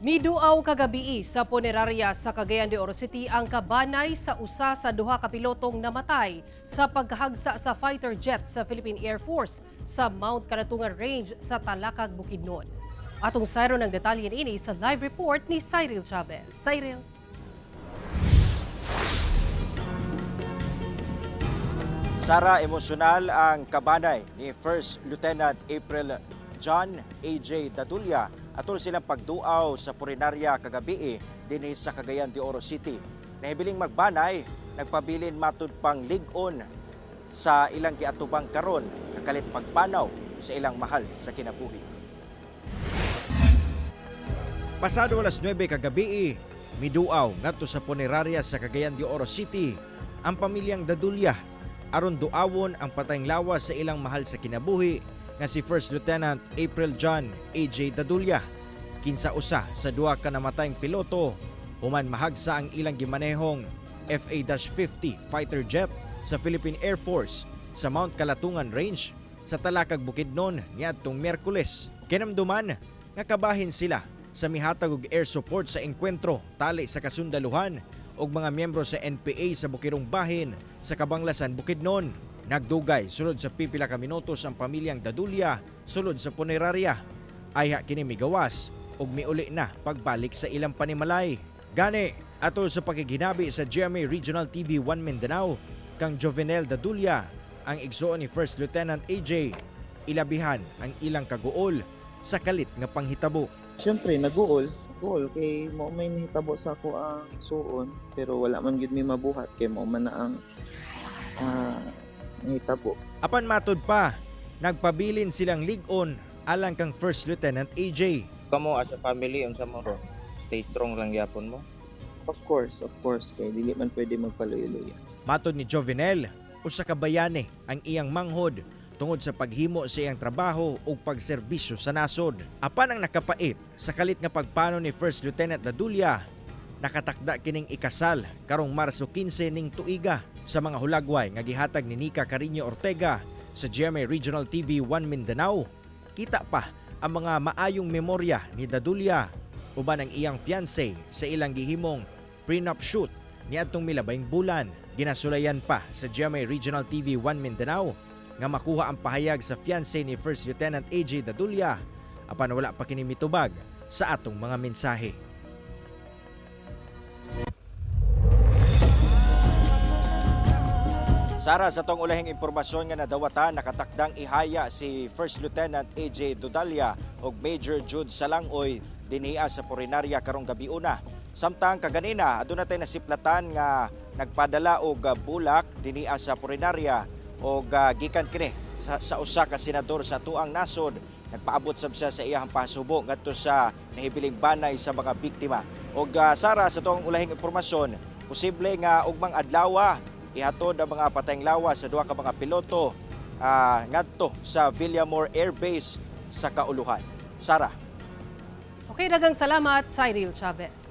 Miduaw kagabi sa punerarya sa Cagayan de Oro City ang kabanay sa usa sa duha ka pilotong namatay sa paghagsa sa fighter jet sa Philippine Air Force sa Mount Kalatungan Range sa Talakag, Bukidnon. Atong sayro ng detalye ini sa live report ni Cyril Chavez. Cyril. Sara, emosyonal ang kabanay ni First Lieutenant April John A.J. Dadulya atol silang pagduaw sa purinarya kagabi dinhi sa Cagayan de Oro City. Nahibiling magbanay, nagpabilin matud pang lig-on sa ilang giatubang karon nakalit pagpanaw sa ilang mahal sa kinabuhi. Pasado alas 9 kagabi, miduaw ngadto sa punerarya sa Cagayan de Oro City ang pamilyang Dadulya aron duawon ang patayng lawas sa ilang mahal sa kinabuhi nga si First Lieutenant April John A.J. Dadulya. Kinsa-usa sa duha ka namatayng piloto human mahagsa ang ilang gimanehong FA-50 fighter jet sa Philippine Air Force sa Mount Kalatungan Range sa Talakag, Bukidnon niadtong Miyerkules. Kinamduman nga kabahin sila sa mihatag og air support sa engkwentro tali sa kasundaluhan og mga miyembro sa NPA sa Bukirong Bahin sa Kabanglasan, Bukidnon. Nagdugay sulod sa pipila ka minutos ang pamilyang Dadulya sulod sa punerarya. Ayha kini migawas ug miuli na pagbalik sa ilang panimalay. Gani atol sa pakiginabi sa GMA Regional TV 1 Mindanao kang Jovenel Dadulya, ang igsuon ni First Lieutenant AJ, ilabihan ang ilang kaguol sa kalit nga panghitabo. Siyempre naguol kay mo may nahitabo sa ako ang igsuon pero wala man gyud mi mabuhat kay mo man na ang nahitabo. Apan matud pa, nagpabilin silang lig-on alang kang First Lieutenant AJ. Kamo as a family unsa mo ro? Stay strong lang gyapon mo. Of course kay dili man pwede magpaluyo-luyo. Matod ni Jovenel, usa ka bayani ang iyang manghod tungod sa paghimo sa iyang trabaho ug pagserbisyo sa nasod. Apan ang nakapait sa kalit nga pagpano ni First Lieutenant Dadulya, nakatakda kining ikasal karong Marso 15 ning tuiga sa mga hulagway nga gihatag ni Nica Carino Ortega sa GMA Regional TV 1 Mindanao. Kita pa ang mga maayong memorya ni Dadulya uban ang iyang fiancé sa ilang gihimong prenup shoot niadtong milabayng bulan. Ginasulayan pa sa GMA Regional TV 1 Mindanao nga makuha ang pahayag sa fiancé ni First Lieutenant AJ Dadulya apan wala pa kini mitubag sa atong mga mensahe. Sara, sa tong ulahing impormasyon nga nadawatan, nakatakdang ihaya si First Lieutenant AJ Dadulya ug Major Jude Salangoy dinhiya sa purinarya karong gabiuna. Samtang kaganina aduna tay nasiplatan nga nagpadala og bulak dinhiya sa purinarya og gikan kini sa usa ka senador sa tuang nasod. Nagpaabot sab siya sa iyang pasubo ngadto sa nahibiling banay sa mga biktima. Og Sara, sa tong ulahing impormasyon, posible nga ugmang adlaw ihatod ang mga patayng lawas sa duha ka mga piloto ngadto sa Villamor Air Base sa Kauluhan. Sara. Okay, daghang salamat Cyril Chavez.